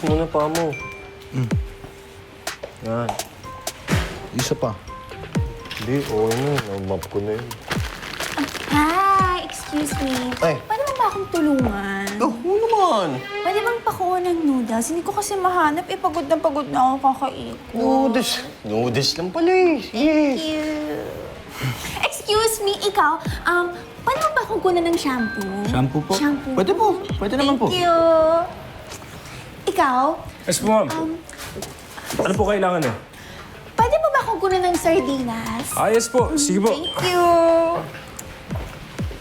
muna pa mo. Yan. Isa pa. Hindi, okay na. Na-map ko na yun. Hi! Excuse me. Ay. Pwede mo ba akong tulungan? Oh, oo naman. Pwede bang pakuha ng noodles? Hindi ko kasi mahanap. Pagod na ako kakaiko. Noodles. Noodles lang pala eh. Sige. Thank you. Excuse me, ikaw, pwede mo ba akong kunan ng shampoo? Shampoo po? Shampoo. Pwede po. Pwede naman po. Thank you. Ikaw, Yes po, ma'am. Ano po kailangan eh? pwede mo ba akong kunan ng sardinas? Yes po. Sige po. Thank you.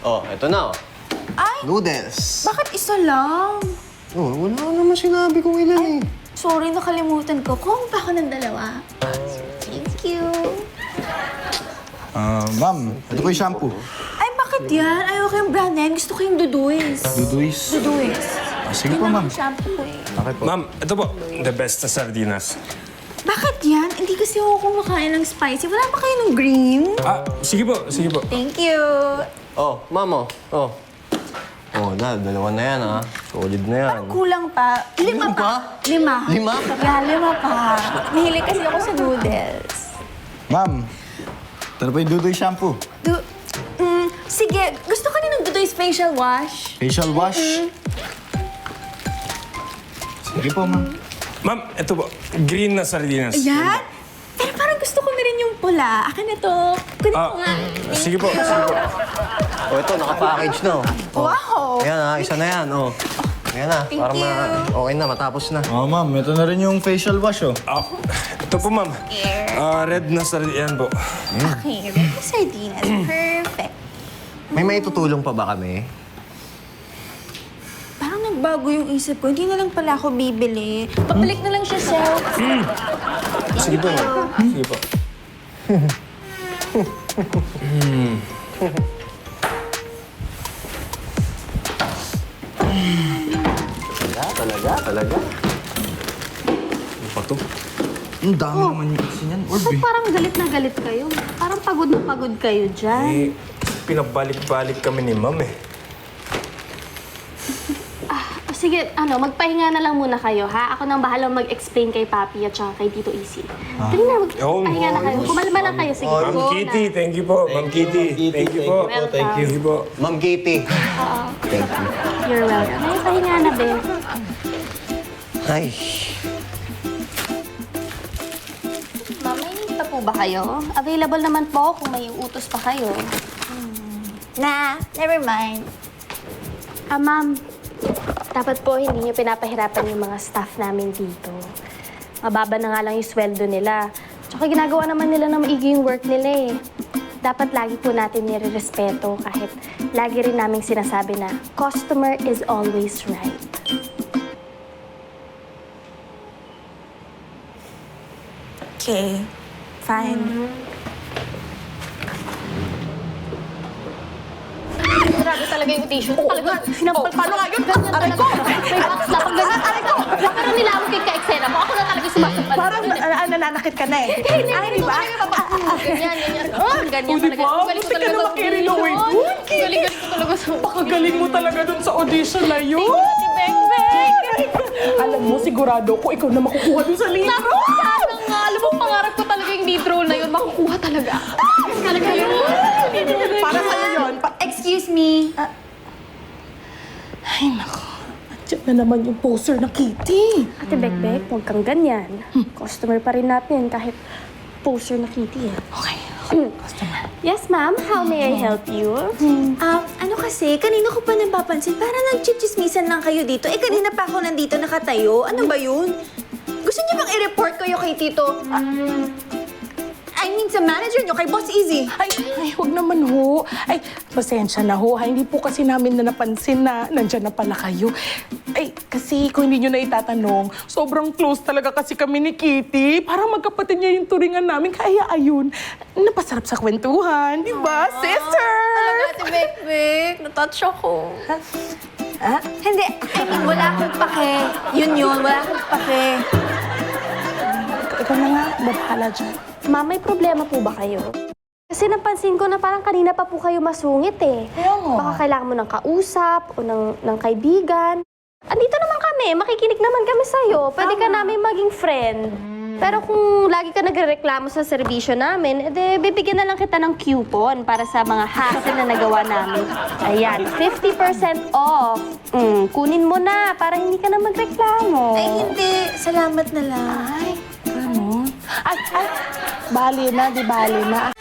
Oh, eto na. Ay, Noodles. bakit isa lang? Oh, wala naman sinabi kung ilan eh. Sorry, nakalimutan ko. Kuha mo pa ako ng dalawa. Thank you. Ma'am, ito po yung shampoo. Ay, bakit yan? Ayoko yung brand name. Gusto ko yung Duduis. Duduis. Duduis. Sige po, Yun ma'am. ang shampoo ko eh. Okay po. Ma'am, ito po. The best na sardinas. Bakit yan? Hindi kasi ako kumakain ng spicy. Wala ba kayo ng green? Sige po. Sige po. Thank you. Oh, ma'am, oh. Oh. Oh, dalawa na yan, ha? Solid na yan. Kulang pa. Lima pa. Lima. Lima? Yeah, 5 pa. Mahilig kasi ako sa noodles. Ma'am, ito na po yung Duduis shampoo. Sige, gusto ka din ng Duduis facial wash? Facial wash. Sige po, ma'am. Ma'am, ito po. Green na sardinas. Ayan. Pero parang gusto ko na rin yung pula. Akin na to. Kunin ko nga. Sige po. Sige po. Oh, ito, naka-package na, oh. Wow! Ayan, ha? Isa na yan, oh. Ayan na, Thank para you. okay na, matapos na. Ma'am, ito na rin yung facial wash, oh. Ito po, ma'am. Red na sardinas. Yan po. Okay, red na sardinas. Perfect. May maitutulong pa ba kami? Parang nagbago yung isip ko. Hindi na lang pala ako bibili. Pabalik na lang siya, sir. Sige po, ma'am. Sige po. Talaga. Ano pa to? Ang dami naman yung kasi niyan, Orb, Ba't eh. parang galit na galit kayo? Parang pagod na pagod kayo dyan. Pinabalik-balik kami ni ma'am eh. Sige, magpahinga na lang muna kayo, ha? Ako nang bahala mag-explain kay Papi at saka kay Tito Easy. Dali na, magpahinga na kayo. Kumalma lang kayo, sige. Ma'am Go Kitty, na. thank you po. Ma'am Kitty, thank you po. Welcome. Thank you po. Ma'am Kitty. You're welcome. Ay, pahinga na, Ben. Ay. Ma'am, may need pa po ba kayo? Available naman po kung may utos pa kayo. Nah, never mind. Ma'am, dapat po hindi niyo pinapahirapan yung mga staff namin dito. Mababa na nga lang yung sweldo nila. Tsaka ginagawa naman nila na maigi yung work nila eh. Dapat lagi po natin nire-respeto kahit lagi rin naming sinasabi na customer is always right. Okay, fine. Grabe talaga yung audition. Talaga, sinampal paano nga yun? Aray ko! May box na pag ganyan. Aray ko! Pero nilawag yung ka-eksena mo. Ako na talaga sumasampal. Parang nananakit ka na eh. Ay, di ba? Ganyan. Ganyan di talaga. ba? Galing ko Gusto ka talaga na sa makiriloy. audition. Galing ko talaga sa Pakagaling mo talaga dun sa audition na yun. Si Beng Beng! Alam mo, sigurado ko ikaw na makukuha dun sa libro. Naku, sana nga. Alam mo, pangarap ko talaga yung lead role na yun. Makukuha talaga. Talaga yun. Para sa'yo yun. Excuse me. Ay, naku. Nandiyan na naman yung poster na Kitty. Ate Bekbek, huwag kang ganyan. Customer pa rin natin kahit poster na Kitty eh. Okay. Yes, ma'am. How may I help you? Ano kasi, kanina ko pa napapansin, parang nagchichismisan lang kayo dito. Kanina pa ako nandito nakatayo. Ano ba yun? Gusto niyo bang i-report kayo kay Tito? I mean, sa manager niyo, kay Boss Easy. Ay, huwag naman ho. Ay, pasensya na ho. Hindi po kasi namin na napansin na nandyan na pala kayo. Ay, kasi kung hindi nyo na itatanong, sobrang close talaga kasi kami ni Kitty. Parang magkapatid niya yung turingan namin. Kaya ayun, napasarap sa kwentuhan. Di ba, sister? Talaga, Ate Bekbek. Natouch ako. Ha? Hindi, I mean, wala akong pake. Yun, wala akong pake. Ikaw na nga, babahala dyan. Ma'am, may problema po ba kayo? Kasi napansin ko na parang kanina pa po kayo masungit eh. Kaya nga. Baka kailangan mo ng kausap o ng kaibigan. Andito naman kami, makikinig naman kami sa'yo. Pwede ka namin maging friend. Pero kung lagi ka nagrereklamo sa serbisyo namin, edi bibigyan na lang kita ng coupon para sa mga hassle na nagawa namin. Ayan, 50% off. Kunin mo na para hindi ka na magreklamo. Ay, hindi. Salamat na lang. Ay, ganun. Ay, bali na, di bali na.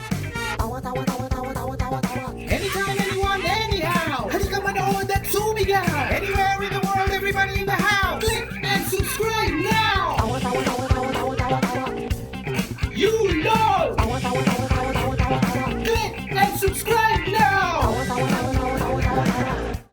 Anytime, anyone, anyhow. Halika manood at sumigaw. Anywhere in the world, everybody in the house.